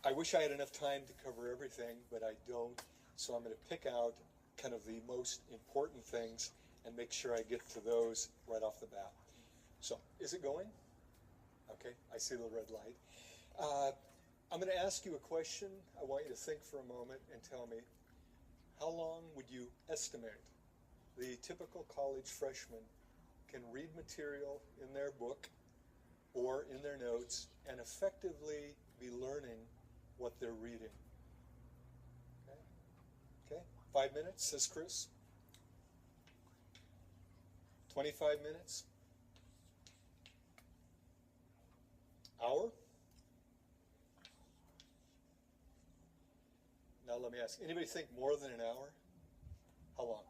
I wish I had enough time to cover everything, but I don't. So I'm going to pick out kind of the most important things and make sure I get to those right off the bat. So, is it going? Okay, I see the red light. I'm going to ask you a question. I want you to think for a moment and tell me, how long would you estimate the typical college freshman can read material in their book or in their notes and effectively be learning what they're reading? Okay? Okay? 5 minutes, says Chris. 25 minutes? Hour? Now let me ask, anybody think more than an hour? How long?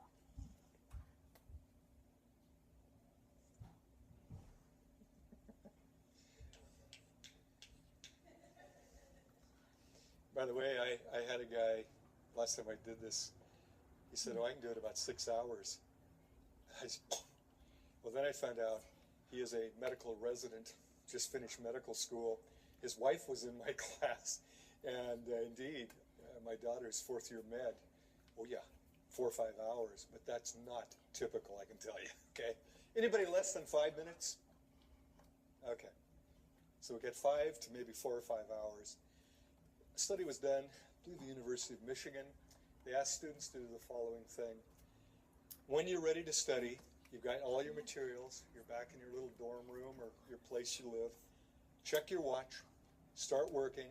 By the way, I had a guy, last time I did this, he said, oh, I can do it about 6 hours. I said, well, then I found out he is a medical resident, just finished medical school. His wife was in my class, and indeed, my daughter's fourth year med. Oh yeah, 4 or 5 hours, but that's not typical, I can tell you, okay? Anybody less than 5 minutes? Okay, so we get 5 to maybe 4 or 5 hours. A study was done, I believe the University of Michigan. They asked students to do the following thing. When you're ready to study, you've got all your materials, you're back in your little dorm room or your place you live, check your watch, start working.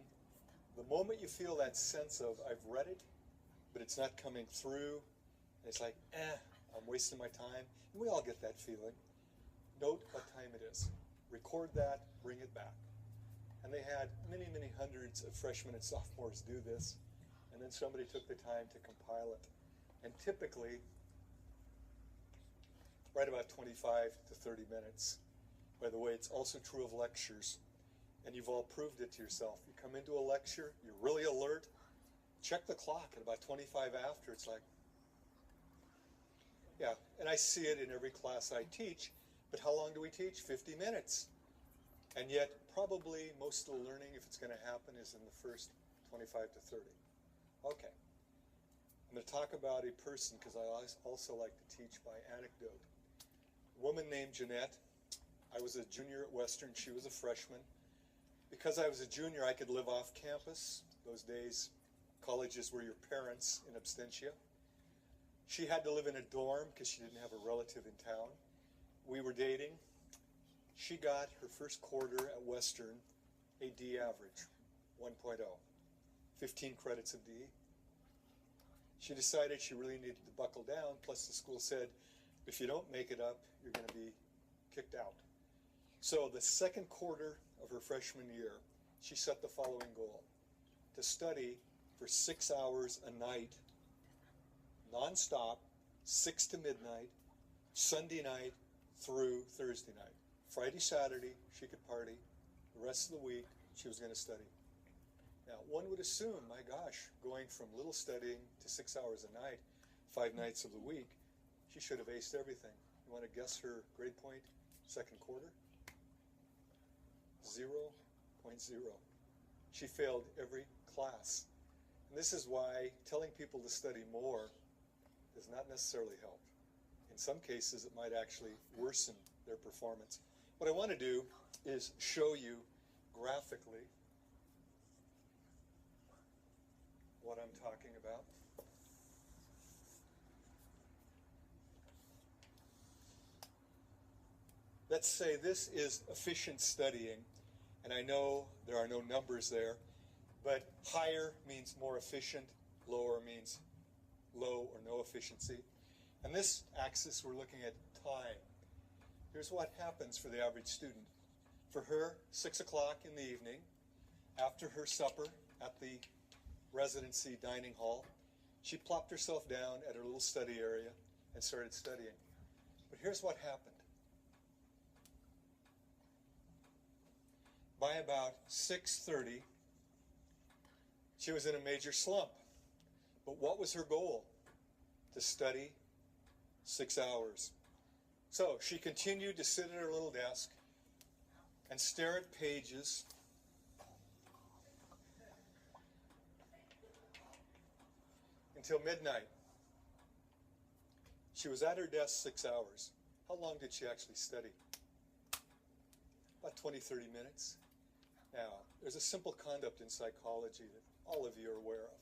The moment you feel that sense of, I've read it, but it's not coming through, and it's like, I'm wasting my time, and we all get that feeling, note what time it is. Record that, bring it back. And they had many, many hundreds of freshmen and sophomores do this, and then somebody took the time to compile it. And typically, right about 25 to 30 minutes. By the way, it's also true of lectures, and you've all proved it to yourself. You come into a lecture, you're really alert, check the clock at about 25 after, it's like, yeah, and I see it in every class I teach, but how long do we teach? 50 minutes. And yet, probably most of the learning, if it's going to happen, is in the first 25 to 30. Okay. I'm going to talk about a person, because I also like to teach by anecdote. A woman named Jeanette. I was a junior at Western. She was a freshman. Because I was a junior, I could live off campus. Those days, colleges were your parents in absentia. She had to live in a dorm because she didn't have a relative in town. We were dating. She got her first quarter at Western a D average, 1.0, 15 credits of D. She decided she really needed to buckle down, plus the school said, if you don't make it up, you're going to be kicked out. So the second quarter of her freshman year, she set the following goal: to study for 6 hours a night, nonstop, 6 to midnight, Sunday night through Thursday night. Friday, Saturday, she could party. The rest of the week, she was going to study. Now, one would assume, my gosh, going from little studying to 6 hours a night, 5 nights of the week, she should have aced everything. You want to guess her grade point, second quarter? 0.0. She failed every class. And this is why telling people to study more does not necessarily help. In some cases, it might actually worsen their performance. What I want to do is show you graphically what I'm talking about. Let's say this is efficient studying, and I know there are no numbers there, but higher means more efficient, lower means low or no efficiency. And this axis, we're looking at time. Here's what happens for the average student. For her, 6 o'clock in the evening, after her supper at the residency dining hall, she plopped herself down at her little study area and started studying. But here's what happened. By about 6:30, she was in a major slump. But what was her goal? To study 6 hours. So she continued to sit at her little desk and stare at pages until midnight. She was at her desk 6 hours. How long did she actually study? About 20, 30 minutes. Now, there's a simple conduct in psychology that all of you are aware of.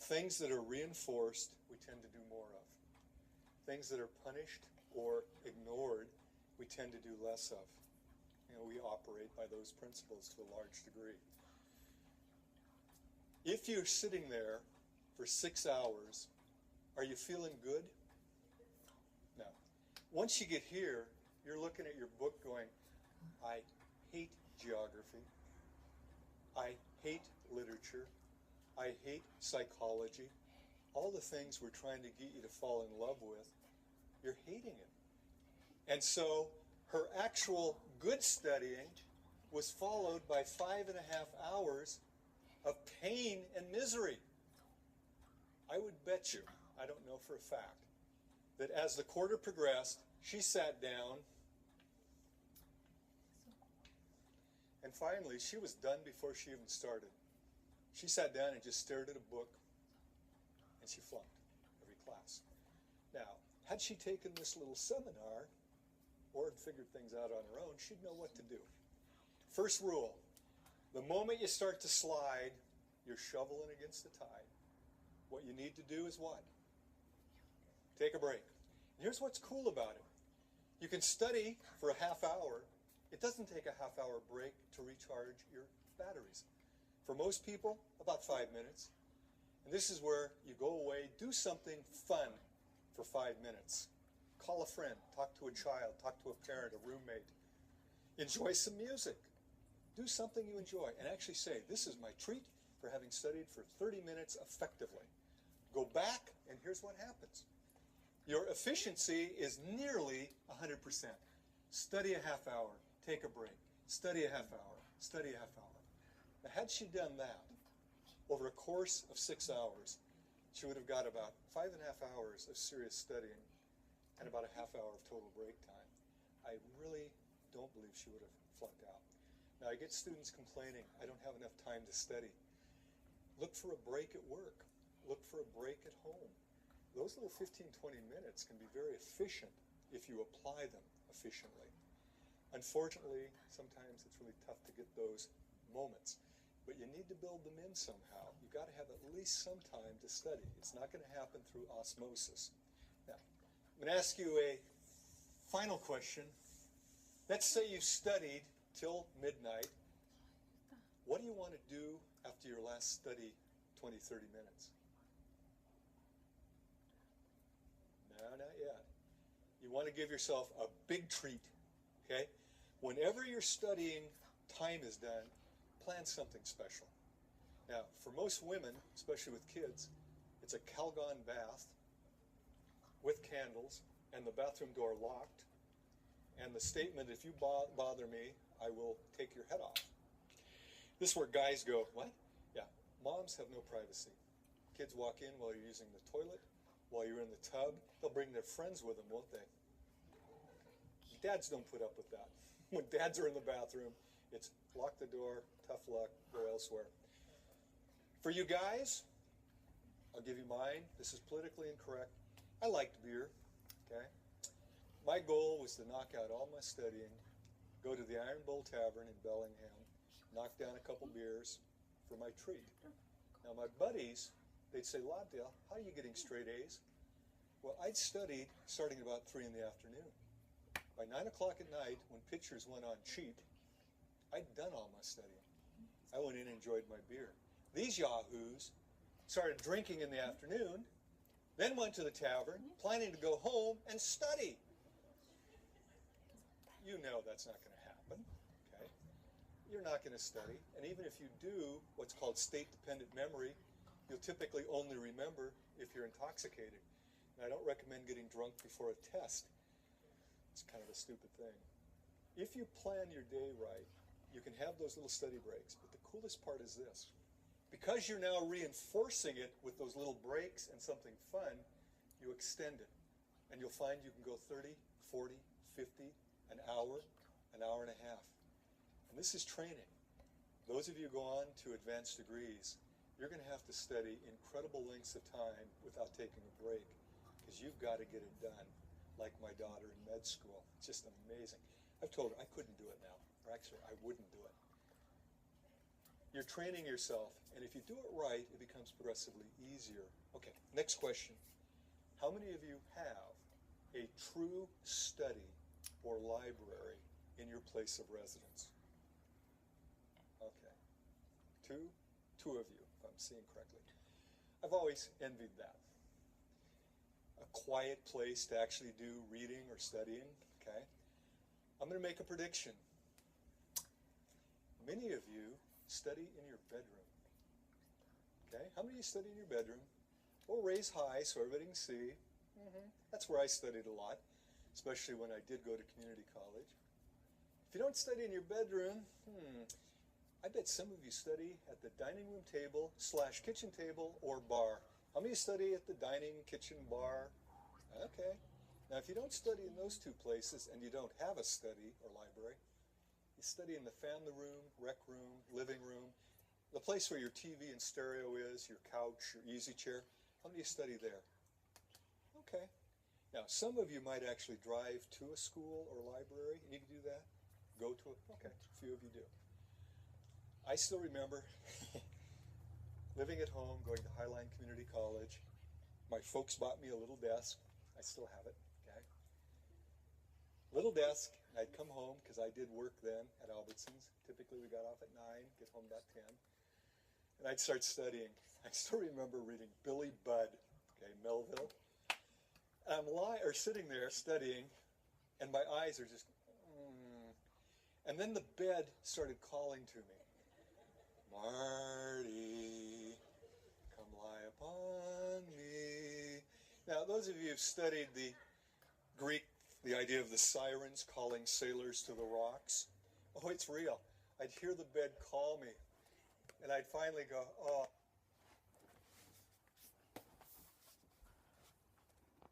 Things that are reinforced, we tend to do more of. Things that are punished or ignored, we tend to do less of. We operate by those principles to a large degree. If you're sitting there for 6 hours, are you feeling good? No. Once you get here, you're looking at your book going, I hate geography. I hate literature. I hate psychology. All the things we're trying to get you to fall in love with, you're hating it. And so her actual good studying was followed by 5.5 hours of pain and misery. I would bet you, I don't know for a fact, that as the quarter progressed, she sat down, and finally she was done before she even started. She sat down and just stared at a book, and she flunked every class. Now, had she taken this little seminar or figured things out on her own, she'd know what to do. First rule, the moment you start to slide, you're shoveling against the tide. What you need to do is what? Take a break. And here's what's cool about it. You can study for a half hour. It doesn't take a half-hour break to recharge your batteries. For most people, about 5 minutes. And this is where you go away, do something fun for 5 minutes. Call a friend, talk to a child, talk to a parent, a roommate. Enjoy some music. Do something you enjoy and actually say, this is my treat for having studied for 30 minutes effectively. Go back, and here's what happens. Your efficiency is nearly 100%. Study a half hour, take a break. Study a half hour, study a half hour. Now, had she done that over a course of 6 hours, she would have got about 5.5 hours of serious studying and about a half hour of total break time. I really don't believe she would have flunked out. Now, I get students complaining, I don't have enough time to study. Look for a break at work. Look for a break at home. Those little 15, 20 minutes can be very efficient if you apply them efficiently. Unfortunately, sometimes it's really tough to get those moments. But you need to build them in somehow. You've got to have at least some time to study. It's not going to happen through osmosis. Now, I'm going to ask you a final question. Let's say you've studied till midnight. What do you want to do after your last study 20, 30 minutes? No, not yet. You want to give yourself a big treat, okay? Whenever your studying time is done, plan something special. Now, for most women, especially with kids, it's a Calgon bath with candles and the bathroom door locked, and the statement, if you bother me, I will take your head off. This is where guys go, what? Yeah, moms have no privacy. Kids walk in while you're using the toilet, while you're in the tub. They'll bring their friends with them, won't they? Dads don't put up with that. When dads are in the bathroom, it's lock the door, tough luck, go elsewhere. For you guys, I'll give you mine. This is politically incorrect. I liked beer, okay? My goal was to knock out all my studying, go to the Iron Bull Tavern in Bellingham, knock down a couple beers for my treat. Now my buddies, they'd say, Lobdell, how are you getting straight A's? Well, I'd studied starting about 3 in the afternoon. By 9 o'clock at night, when pictures went on cheap, I'd done all my studying. I went in and enjoyed my beer. These yahoos started drinking in the afternoon, then went to the tavern, planning to go home and study. You know that's not going to happen, okay? You're not going to study, and even if you do what's called state-dependent memory, you'll typically only remember if you're intoxicated. And I don't recommend getting drunk before a test. It's kind of a stupid thing. If you plan your day right, you can have those little study breaks, but the coolest part is this. Because you're now reinforcing it with those little breaks and something fun, you extend it. And you'll find you can go 30, 40, 50, an hour and a half. And this is training. Those of you who go on to advanced degrees, you're going to have to study incredible lengths of time without taking a break, because you've got to get it done, like my daughter in med school. It's just amazing. I've told her I couldn't do it now, or actually I wouldn't do it. You're training yourself, and if you do it right, it becomes progressively easier. Okay, next question. How many of you have a true study or library in your place of residence? Okay. Two of you, if I'm seeing correctly. I've always envied that. A quiet place to actually do reading or studying, okay? I'm going to make a prediction. Many of you study in your bedroom, okay? How many of you study in your bedroom? Well, raise high so everybody can see. That's where I studied a lot, especially when I did go to community college. If you don't study in your bedroom, I bet some of you study at the dining room table / kitchen table or bar. How many study at the dining, kitchen, bar? Okay. Now, if you don't study in those two places and you don't have a study or library, you study in the family room, rec room, living room, the place where your TV and stereo is, your couch, your easy chair. How many of you study there? Okay. Now, some of you might actually drive to a school or library. You need to do that? Go to it? Okay, a few of you do. I still remember living at home, going to Highline Community College. My folks bought me a little desk. I still have it, okay? Little desk. I'd come home, because I did work then at Albertsons. Typically, we got off at 9, get home about 10. And I'd start studying. I still remember reading Billy Budd, okay, Melville. And I'm sitting there studying, and my eyes are just, And then the bed started calling to me. Marty, come lie upon me. Now, those of you who've studied the Greek, the idea of the sirens calling sailors to the rocks, oh, it's real. I'd hear the bed call me, and I'd finally go, oh,